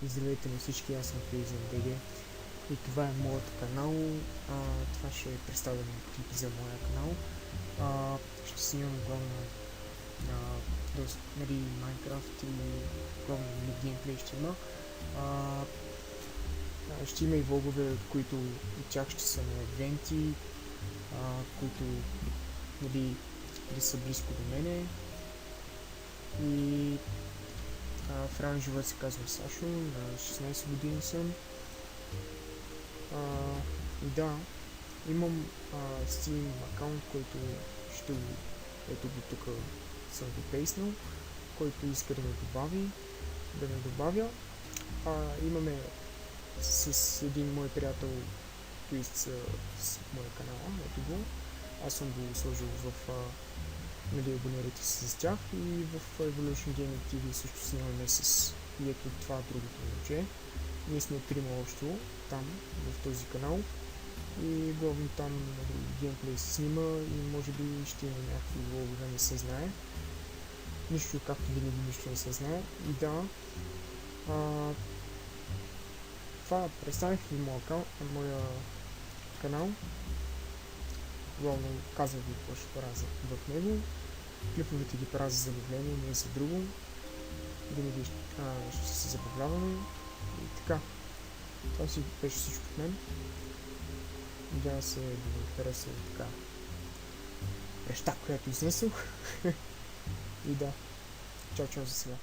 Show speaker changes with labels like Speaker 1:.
Speaker 1: Здравейте на всички, аз съм FreeZenDG и това е моят канал. Това ще е представен клип за моя канал. Ще снимам главно Minecraft и главно геймплей ще има. Ще има и влогове, които от тях ще са на евенти, които да са близко до мене. И в реален живот се казвам Сашо, на 16 години съм. Да, имам Steam акаунт, който ето го тук съм го пейснал, който иска да ме добавя. Имаме с един мой приятел, които са с моя канал, ето го. Аз съм го сложил в абонирайте се с тях, и в Evolution Gaming TV също снимаме с и ето това другото момче. Ние сме трима общо там, в този канал, и главно там геймплей се снима и може би ще има някакви влогове, не се знае. Нищо, както винаги, нищо не се знае. И да, това представих ви моя канал. Главно казвам ви какво ще правя в него. Клиповете ги правя за забавление, не за друго. Винаги ще се забавляваме. И така. Това си беше всичко от мен. Надявам се да ви хареса така неща, която изнесох. И да. Чао за сега.